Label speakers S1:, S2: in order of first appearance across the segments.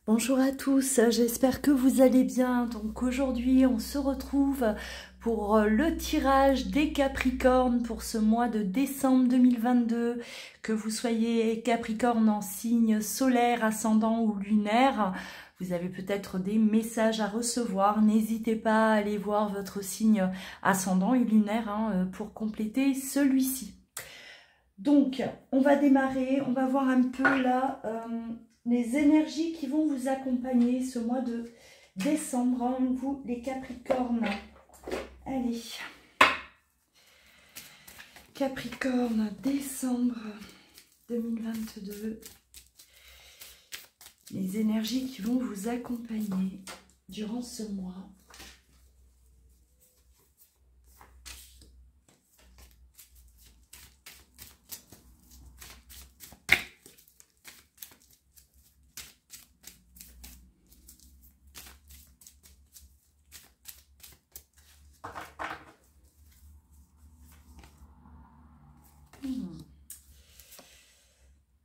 S1: Bonjour à tous, j'espère que vous allez bien. Donc aujourd'hui, on se retrouve pour le tirage des Capricornes pour ce mois de décembre 2022. Que vous soyez Capricorne en signe solaire, ascendant ou lunaire, vous avez peut-être des messages à recevoir. N'hésitez pas à aller voir votre signe ascendant et lunaire pour compléter celui-ci. Donc, on va démarrer, on va voir un peu là les énergies qui vont vous accompagner ce mois de décembre, hein, vous les Capricornes. Allez, Capricorne, décembre 2022. Les énergies qui vont vous accompagner durant ce mois.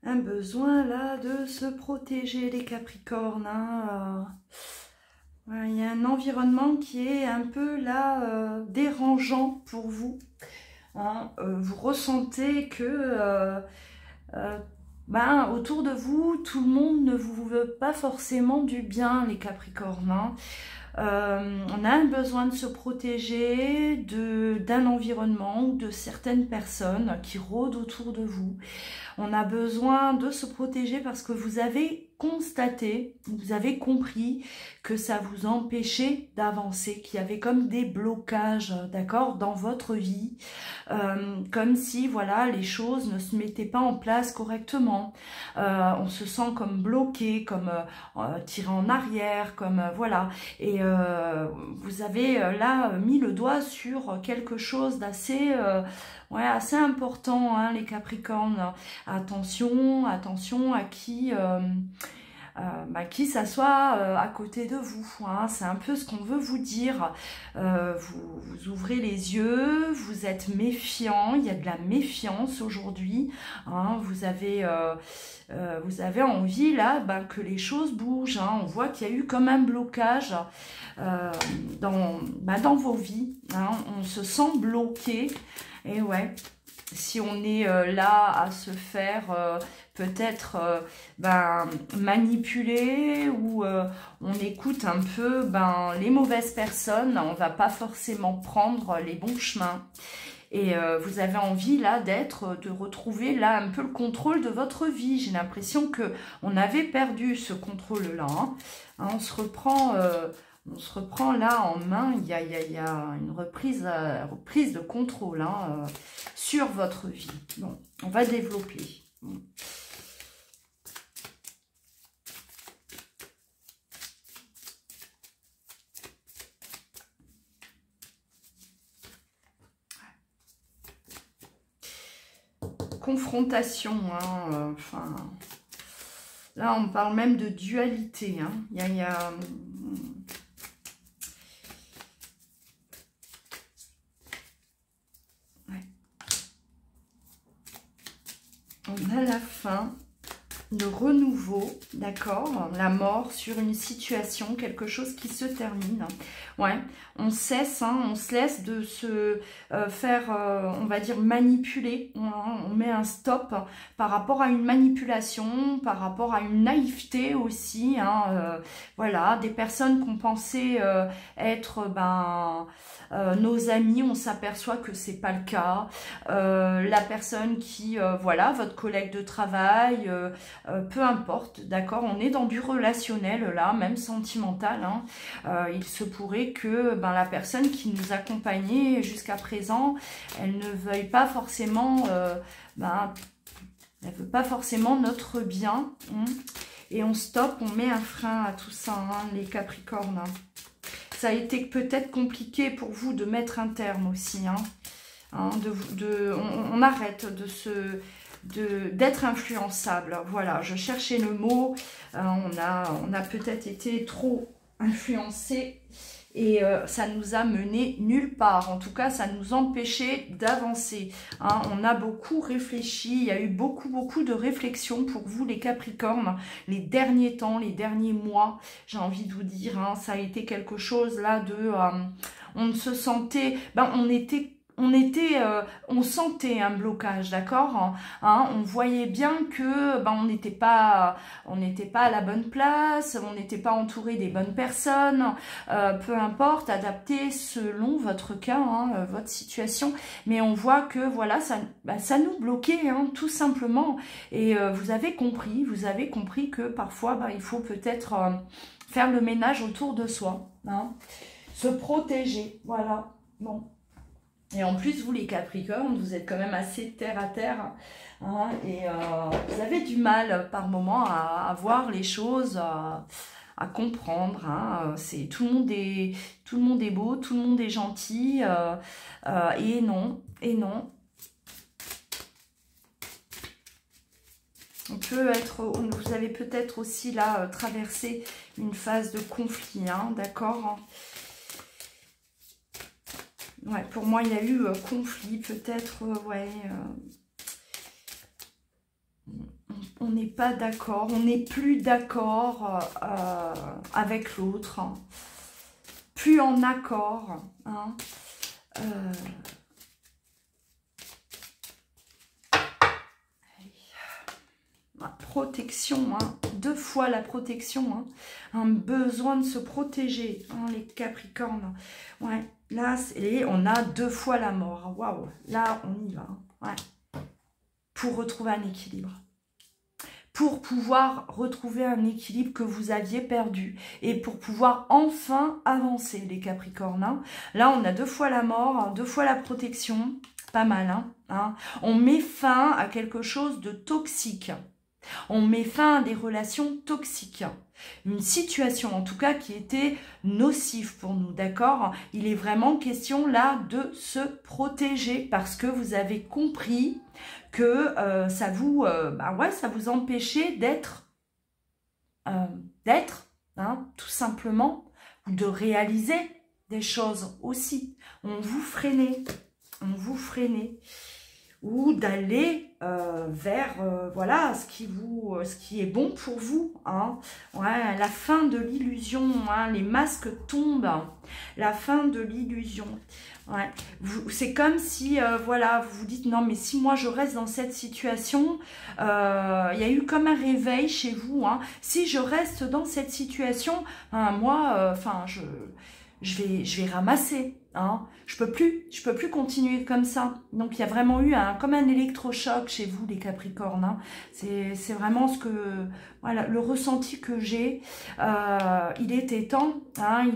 S1: Un besoin là de se protéger les Capricornes. Il y a un environnement qui est un peu là dérangeant pour vous. Vous ressentez que autour de vous, tout le monde ne vous veut pas forcément du bien les Capricornes. On a un besoin de se protéger d'un environnement ou de certaines personnes qui rôdent autour de vous. On a besoin de se protéger parce que vous avez constaté, vous avez compris que ça vous empêchait d'avancer, qu'il y avait comme des blocages, d'accord, dans votre vie, comme si, voilà, les choses ne se mettaient pas en place correctement. On se sent comme bloqué, comme tiré en arrière, comme voilà. Et vous avez là mis le doigt sur quelque chose d'assez assez important, hein, les Capricornes. Attention, attention à qui s'assoit à côté de vous. Hein. C'est un peu ce qu'on veut vous dire. Vous ouvrez les yeux, vous êtes méfiant, il y a de la méfiance aujourd'hui. Hein. Vous avez envie là que les choses bougent. Hein. On voit qu'il y a eu comme un blocage dans vos vies. Hein. On se sent bloqué. Et ouais, si on est là à se faire peut-être manipuler ou on écoute un peu les mauvaises personnes, on va pas forcément prendre les bons chemins. Et vous avez envie là de retrouver là un peu le contrôle de votre vie. J'ai l'impression que on avait perdu ce contrôle-là. Hein. On se reprend là en main. Il y a une reprise de contrôle sur votre vie. Bon, on va développer. Bon. Confrontation, là on parle même de dualité. Hein. Il y a on a la fin, le renouveau, d'accord, la mort sur une situation, quelque chose qui se termine. Ouais, on cesse, on se laisse de se faire, on va dire, manipuler. On met un stop par rapport à une manipulation, par rapport à une naïveté aussi. Voilà, des personnes qu'on pensait être nos amis, on s'aperçoit que c'est pas le cas. La personne qui, voilà, votre collègue de travail, peu importe, d'accord, on est dans du relationnel là, même sentimental. Il se pourrait que la personne qui nous accompagnait jusqu'à présent, elle ne veuille pas forcément, elle veut pas forcément notre bien. Et on stoppe, on met un frein à tout ça, les Capricornes. Ça a été peut-être compliqué pour vous de mettre un terme aussi. On arrête d'être influençable. Voilà, je cherchais le mot. On a peut-être été trop influencé et ça nous a mené nulle part. En tout cas, ça nous empêchait d'avancer. Hein. On a beaucoup réfléchi, il y a eu beaucoup de réflexions pour vous les Capricornes, les derniers temps, les derniers mois, j'ai envie de vous dire. Hein, ça a été quelque chose là de... on se sentait... on sentait un blocage, d'accord, hein, on voyait bien que on n'était pas à la bonne place, on n'était pas entouré des bonnes personnes, peu importe, adapté selon votre cas, hein, votre situation, mais on voit que voilà, ça nous bloquait, hein, tout simplement, et vous avez compris que parfois il faut peut-être faire le ménage autour de soi, hein, se protéger, voilà, bon. Et en plus, vous les Capricornes, vous êtes quand même assez terre à terre, hein, et vous avez du mal par moment à voir les choses, à comprendre. Hein, tout le monde est beau, tout le monde est gentil, et non. Vous avez peut-être aussi là traversé une phase de conflit, hein, d'accord. Ouais, pour moi, il y a eu conflit, peut-être, ouais. On n'est pas d'accord, on n'est plus d'accord avec l'autre, hein, plus en accord. Hein, protection, hein, 2 fois la protection, hein, un besoin de se protéger, hein, les Capricornes. Ouais. Là, on a 2 fois la mort. Waouh, là, on y va. Ouais. Pour retrouver un équilibre. Pour pouvoir retrouver un équilibre que vous aviez perdu. Et pour pouvoir enfin avancer, les Capricornes. Hein. Là, on a 2 fois la mort, 2 fois la protection. Pas mal, hein. On met fin à quelque chose de toxique. On met fin à des relations toxiques. Une situation en tout cas qui était nocive pour nous, d'accord? Il est vraiment question là de se protéger parce que vous avez compris que ça vous empêchait d'être, hein, tout simplement, ou de réaliser des choses aussi. On vous freinait, ou d'aller vers voilà ce qui est bon pour vous, hein. Ouais, la fin de l'illusion, hein, les masques tombent, la fin de l'illusion. Ouais. C'est comme si voilà, vous vous dites non mais si moi je reste dans cette situation, il y a eu comme un réveil chez vous, hein. Si je reste dans cette situation, hein, moi je vais ramasser, hein. Je peux plus continuer comme ça. Donc il y a vraiment eu comme un électrochoc chez vous les Capricornes, hein. C'est vraiment voilà, le ressenti que j'ai. Il était temps, hein,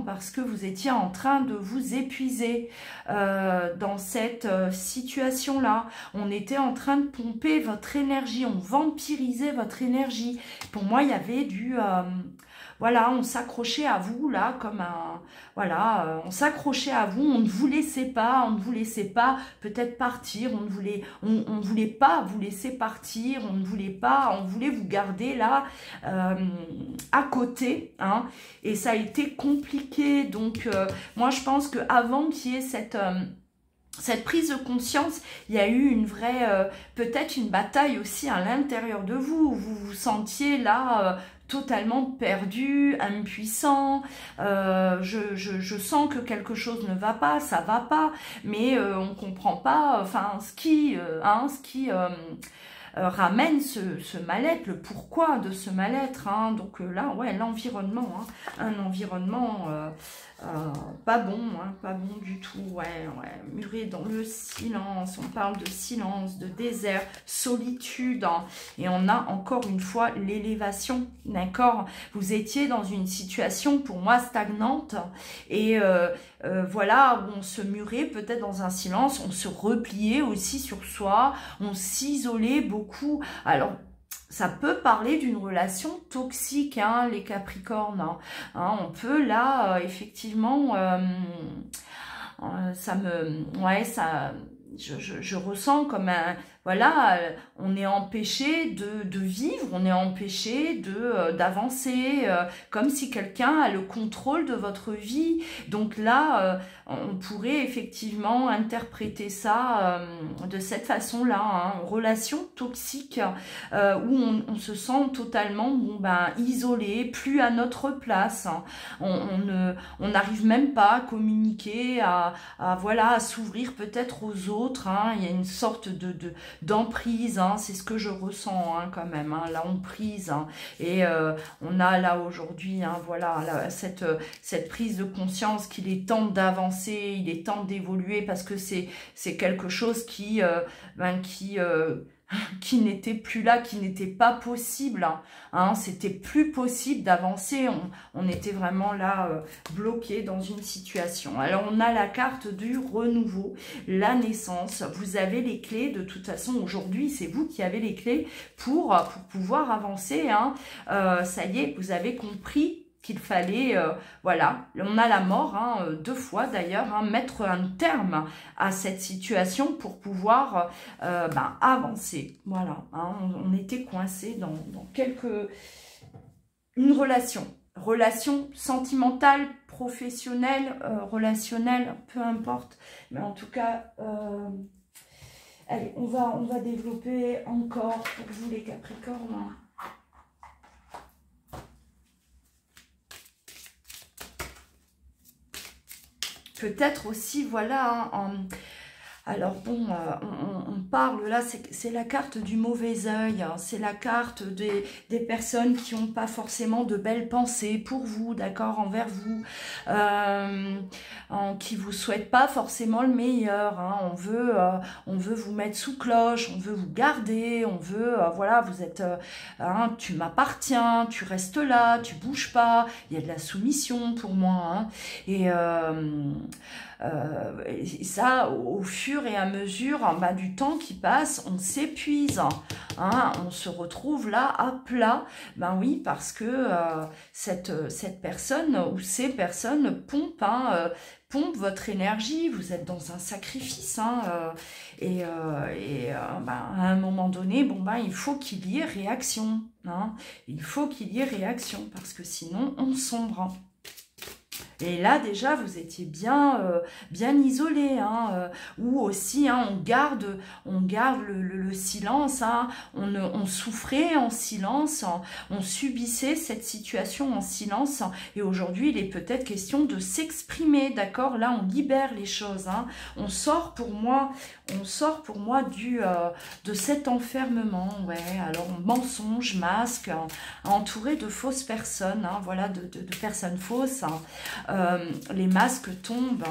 S1: parce que vous étiez en train de vous épuiser dans cette situation-là. On était en train de pomper votre énergie, on vampirisait votre énergie. Pour moi, il y avait voilà, on s'accrochait à vous là comme un... Voilà, on s'accrochait à vous, on ne vous laissait pas peut-être partir, on voulait pas vous laisser partir, on voulait vous garder là à côté, hein, et ça a été compliqué. Donc moi je pense qu'avant qu'il y ait cette prise de conscience, il y a eu une vraie, peut-être une bataille aussi à l'intérieur de vous. Vous vous sentiez là totalement perdu, impuissant. Je sens que quelque chose ne va pas, ça va pas, mais on comprend pas. Enfin, ce qui ramène ce mal-être, le pourquoi de ce mal-être. Hein. Donc là, ouais, l'environnement, hein, un environnement pas bon, hein, pas bon du tout. Ouais, muré dans le silence. On parle de silence, de désert, solitude, hein. Et on a encore une fois l'élévation, d'accord? Vous étiez dans une situation pour moi stagnante et voilà, où on se murait peut-être dans un silence, on se repliait aussi sur soi, on s'isolait beaucoup. Alors, ça peut parler d'une relation toxique, hein, les Capricornes. Hein, on peut là, effectivement, je ressens comme voilà, on est empêché de vivre, on est empêché d'avancer, comme si quelqu'un a le contrôle de votre vie. Donc là, on pourrait effectivement interpréter ça de cette façon-là, hein, relation toxique où on se sent totalement isolé, plus à notre place. Hein. On n'arrive même pas à communiquer, voilà, à s'ouvrir peut-être aux autres. Hein. Il y a une sorte d'emprise, hein. C'est ce que je ressens hein, quand même, hein, la emprise. Hein. Et on a là aujourd'hui, hein, voilà, là, cette prise de conscience qu'il est temps d'avancer, il est temps d'évoluer parce que c'est quelque chose qui n'était plus là, qui n'était pas possible. Hein, c'était plus possible d'avancer. On était vraiment là, bloqué dans une situation. Alors, on a la carte du renouveau, la naissance. Vous avez les clés. De toute façon, aujourd'hui, c'est vous qui avez les clés pour pouvoir avancer. Hein. Ça y est, vous avez compris qu'il fallait, voilà, on a la mort, hein, 2 fois d'ailleurs, hein, mettre un terme à cette situation pour pouvoir avancer. Voilà, hein, on était coincé dans une relation sentimentale, professionnelle, relationnelle, peu importe. Mais en tout cas, allez, on va développer encore pour vous les Capricornes. Peut-être aussi, voilà, alors bon, on parle là, c'est la carte du mauvais œil, hein, c'est la carte des personnes qui n'ont pas forcément de belles pensées pour vous, d'accord, envers vous, qui vous souhaitent pas forcément le meilleur, hein, on veut vous mettre sous cloche, on veut vous garder, on veut, voilà, vous êtes, hein, tu m'appartiens, tu restes là, tu bouges pas, il y a de la soumission pour moi, hein, et ça, au fur et à mesure du temps qui passe, on s'épuise, hein, on se retrouve là à plat, ben oui, parce que cette personne ou ces personnes pompent, hein, pompe votre énergie, vous êtes dans un sacrifice, hein, à un moment donné, il faut qu'il y ait réaction, hein, il faut qu'il y ait réaction, parce que sinon on sombre. Et là, déjà, vous étiez bien isolé, hein, ou aussi, hein, on garde le silence, hein, on souffrait en silence, hein, on subissait cette situation en silence, hein, et aujourd'hui, il est peut-être question de s'exprimer, d'accord? Là, on libère les choses, hein, on sort pour moi de cet enfermement, ouais, alors mensonge, masque, hein, entouré de fausses personnes, hein, voilà, de personnes fausses, hein. Les masques tombent,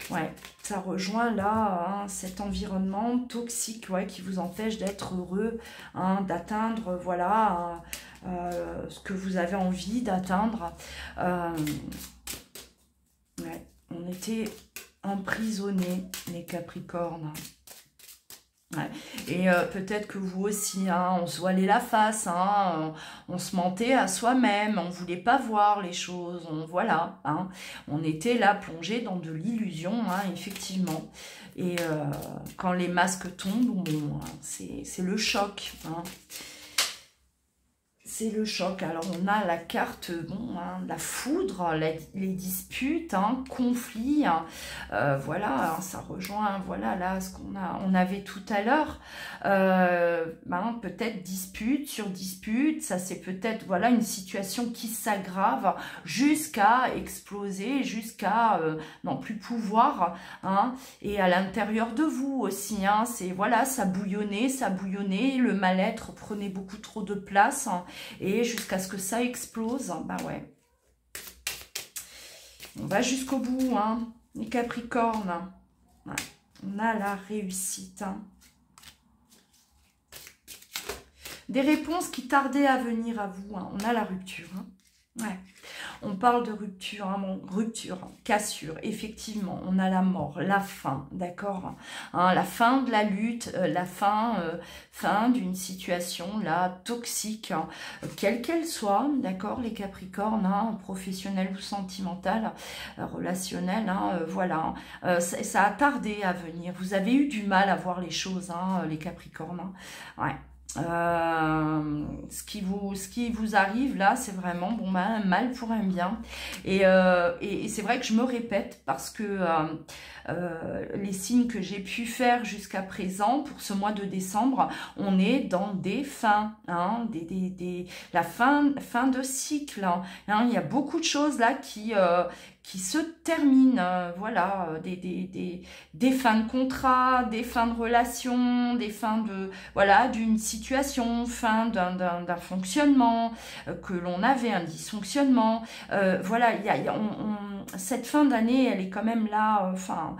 S1: ouais, ça rejoint là, hein, cet environnement toxique, ouais, qui vous empêche d'être heureux, hein, d'atteindre, voilà, ce que vous avez envie d'atteindre. Ouais, on était emprisonnés, les Capricornes. Ouais. Et peut-être que vous aussi, hein, on se voilait la face, hein, on se mentait à soi-même, on ne voulait pas voir les choses, voilà, hein, on était là plongé dans de l'illusion, hein, effectivement. Et quand les masques tombent, bon, c'est le choc, hein. C'est le choc. Alors, on a la carte, bon, hein, la foudre, les disputes, hein, conflits, hein, voilà, hein, ça rejoint, voilà, là, ce on avait tout à l'heure, peut-être dispute sur dispute, ça c'est peut-être, voilà, une situation qui s'aggrave jusqu'à exploser, jusqu'à n'en plus pouvoir, hein, et à l'intérieur de vous aussi, hein, c'est, voilà, ça bouillonnait, le mal-être prenait beaucoup trop de place, hein, et jusqu'à ce que ça explose, bah ouais. On va jusqu'au bout, hein, les Capricornes. Ouais. On a la réussite. Hein. Des réponses qui tardaient à venir à vous. Hein. On a la rupture. Hein. Ouais. On parle de rupture, hein, bon, rupture, cassure, effectivement, on a la mort, la fin, d'accord, hein, la fin de la lutte, la fin d'une situation là toxique, hein, quelle qu'elle soit, d'accord, les Capricornes, hein, professionnels ou sentimentales, relationnelles, hein, voilà, ça a tardé à venir. Vous avez eu du mal à voir les choses, hein, les Capricornes, hein, ouais. Ce qui vous arrive là, c'est vraiment bon, ben, un mal pour un bien. Et c'est vrai que je me répète parce que les signes que j'ai pu faire jusqu'à présent pour ce mois de décembre, on est dans des fins, hein, la fin de cycle, hein. Il y a beaucoup de choses là qui se terminent, voilà, des fins de contrat, des fins de relation, des fins de, voilà, d'une situation, fin d'un fonctionnement, que l'on avait un dysfonctionnement, voilà, cette fin d'année, elle est quand même là, enfin,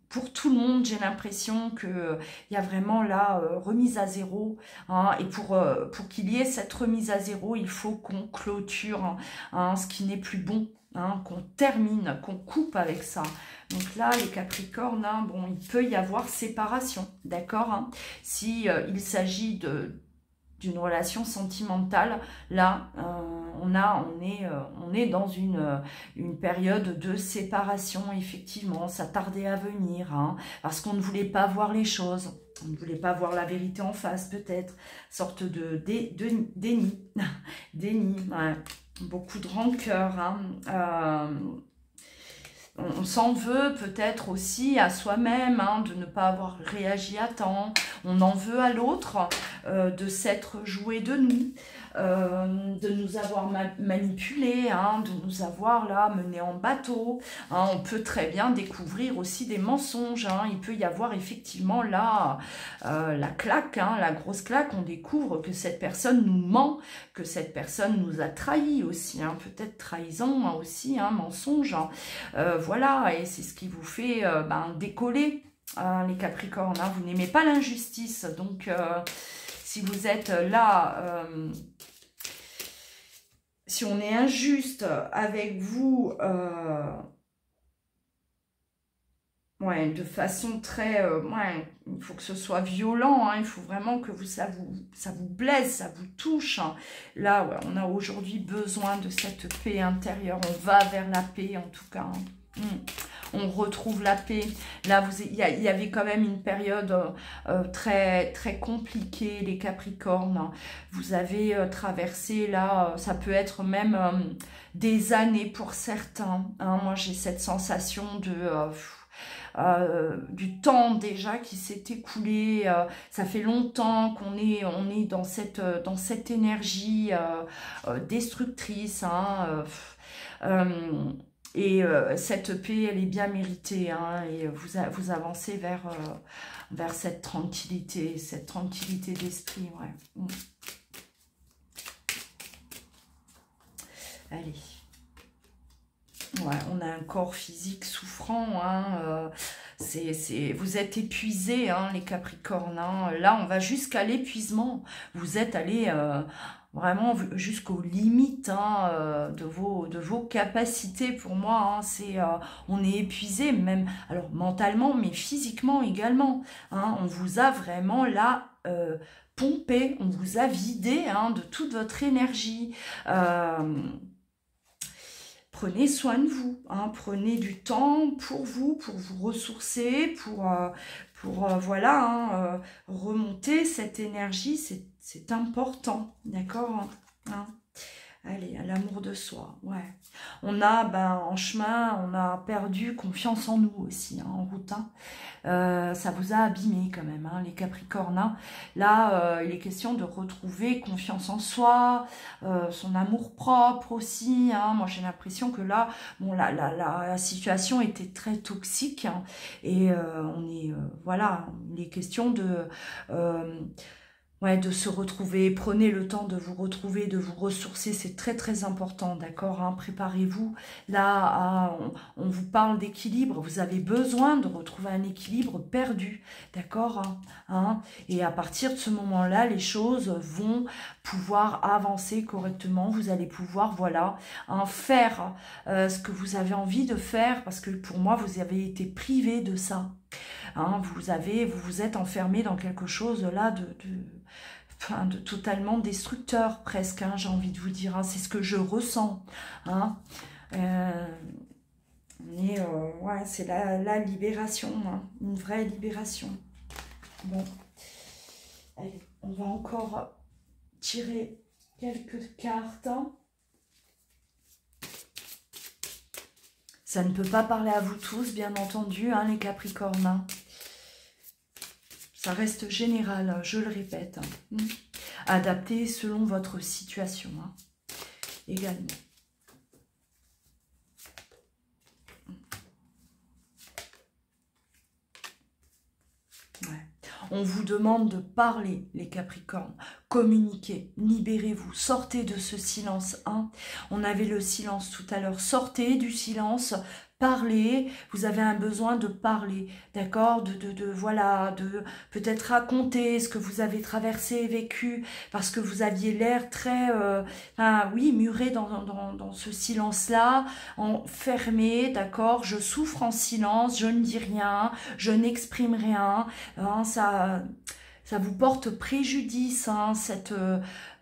S1: pour tout le monde, j'ai l'impression que il y a vraiment la remise à zéro, hein, et pour qu'il y ait cette remise à zéro, il faut qu'on clôture, hein, ce qui n'est plus bon, hein, qu'on termine, qu'on coupe avec ça. Donc là, les Capricornes, hein, bon, il peut y avoir séparation, d'accord, hein, si il s'agit d'une relation sentimentale, là, on est dans une période de séparation, effectivement, ça tardait à venir, hein, parce qu'on ne voulait pas voir les choses, on ne voulait pas voir la vérité en face, peut-être, sorte de déni, déni, ouais. Beaucoup de rancœur, hein, on s'en veut peut-être aussi à soi-même, hein, de ne pas avoir réagi à temps. On en veut à l'autre de s'être joué de nous, de nous avoir manipulés, hein, de nous avoir là menés en bateau. Hein. On peut très bien découvrir aussi des mensonges. Hein. Il peut y avoir effectivement là la claque, hein, la grosse claque. On découvre que cette personne nous ment, que cette personne nous a trahis aussi. Hein. Peut-être trahison, hein, aussi, hein, mensonge. Hein. Voilà, et c'est ce qui vous fait décoller, les Capricornes. Hein. Vous n'aimez pas l'injustice, donc si vous êtes là, si on est injuste avec vous, ouais, de façon très, ouais, il faut que ce soit violent, hein, il faut vraiment que ça vous blesse, ça vous touche. Hein. Là, ouais, on a aujourd'hui besoin de cette paix intérieure, on va vers la paix en tout cas. Hein. On retrouve la paix. Là, il y avait quand même une période très, très compliquée, les Capricornes. Vous avez traversé, là, ça peut être même des années pour certains. Hein. Moi, j'ai cette sensation du temps déjà qui s'est écoulé, ça fait longtemps qu'on est dans cette énergie destructrice, hein, et cette paix, elle est bien méritée, hein, et vous avancez vers cette tranquillité d'esprit, ouais. Allez. Ouais, on a un corps physique souffrant, hein, vous êtes épuisés, hein, les Capricornes. Hein. Là, on va jusqu'à l'épuisement. Vous êtes allés vraiment jusqu'aux limites, hein, de vos capacités. Pour moi, hein, on est épuisé, même alors mentalement, mais physiquement également. Hein. On vous a vraiment là pompé, on vous a vidé, hein, de toute votre énergie. Prenez soin de vous, hein, prenez du temps pour vous ressourcer, pour voilà, hein, remonter cette énergie, c'est important, d'accord, hein. Allez, à l'amour de soi, ouais. On a, en chemin, on a perdu confiance en nous aussi, hein, en route. Hein. Ça vous a abîmé quand même, hein, les Capricornes. Hein. Là, il est question de retrouver confiance en soi, son amour propre aussi. Hein. Moi, j'ai l'impression que là, bon, la situation était très toxique. Hein, et on est, voilà, il est question Ouais, de se retrouver, prenez le temps de vous retrouver, de vous ressourcer, c'est très très important, d'accord, hein, préparez-vous, là, on vous parle d'équilibre, vous avez besoin de retrouver un équilibre perdu, d'accord, hein, et à partir de ce moment-là, les choses vont pouvoir avancer correctement, vous allez pouvoir, voilà, hein, faire ce que vous avez envie de faire, parce que pour moi, vous avez été privé de ça. Hein, vous vous êtes enfermé dans quelque chose là de totalement destructeur presque, hein, j'ai envie de vous dire, hein, c'est ce que je ressens. Hein. Mais ouais, c'est la libération, hein, une vraie libération. Bon, allez, on va encore tirer quelques cartes. Ça ne peut pas parler à vous tous, bien entendu, hein, les Capricornes. Hein. Ça reste général, je le répète. Hein. Adapté selon votre situation, hein, également. Ouais. On vous demande de parler, les Capricornes. Communiquez, libérez-vous, sortez de ce silence. Hein. On avait le silence tout à l'heure. Sortez du silence, parlez. Vous avez un besoin de parler, d'accord, voilà, de peut-être raconter ce que vous avez traversé, vécu, parce que vous aviez l'air très, oui, muré dans ce silence-là, enfermé, d'accord. Je souffre en silence, je ne dis rien, je n'exprime rien. Hein, ça vous porte préjudice, hein, cette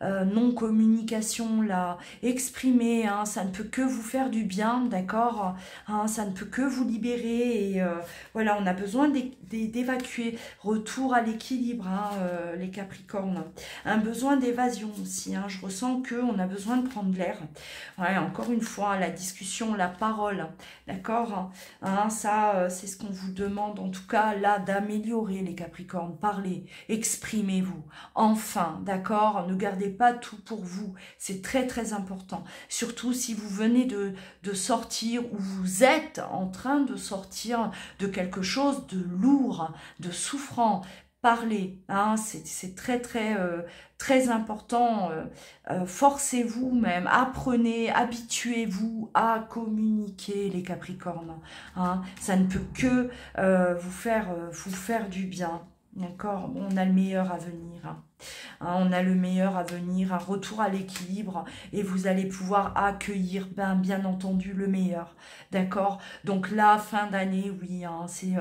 S1: non-communication là, exprimez, hein, ça ne peut que vous faire du bien, d'accord, hein, ça ne peut que vous libérer, et voilà, on a besoin d'évacuer, retour à l'équilibre, hein, les Capricornes, un besoin d'évasion aussi, hein, je ressens qu'on a besoin de prendre l'air, ouais, encore une fois, la discussion, la parole, d'accord, hein, ça, c'est ce qu'on vous demande, en tout cas, là, d'améliorer, les Capricornes, parlez, exprimez-vous, enfin, d'accord, ne gardez pas tout pour vous, c'est très très important, surtout si vous venez de sortir, ou vous êtes en train de sortir de quelque chose de lourd, de souffrant. Parlez, hein, c'est très très très important, forcez-vous même, apprenez, habituez-vous à communiquer, les Capricornes, hein, ça ne peut que vous faire du bien. D'accord, on a le meilleur à venir. Hein, on a le meilleur à venir, un retour à l'équilibre, et vous allez pouvoir accueillir, bien entendu, le meilleur. D'accord. Donc là, fin d'année, oui, hein, c'est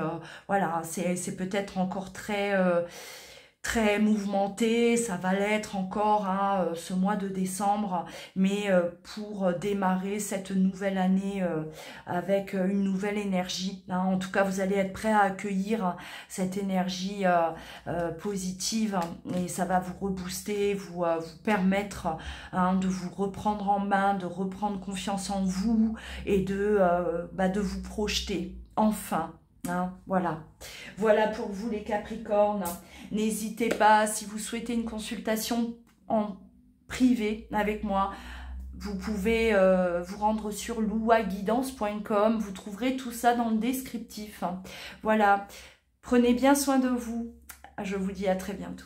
S1: voilà, c'est peut-être encore très très mouvementé, ça va l'être encore, hein, ce mois de décembre, mais pour démarrer cette nouvelle année avec une nouvelle énergie, hein. En tout cas, vous allez être prêt à accueillir cette énergie positive, et ça va vous rebooster, vous permettre, hein, de vous reprendre en main, de reprendre confiance en vous, et de vous projeter, enfin. Hein, voilà. Voilà pour vous, les Capricornes. N'hésitez pas, si vous souhaitez une consultation en privé avec moi, vous pouvez vous rendre sur louaguidance.com. Vous trouverez tout ça dans le descriptif. Voilà. Prenez bien soin de vous. Je vous dis à très bientôt.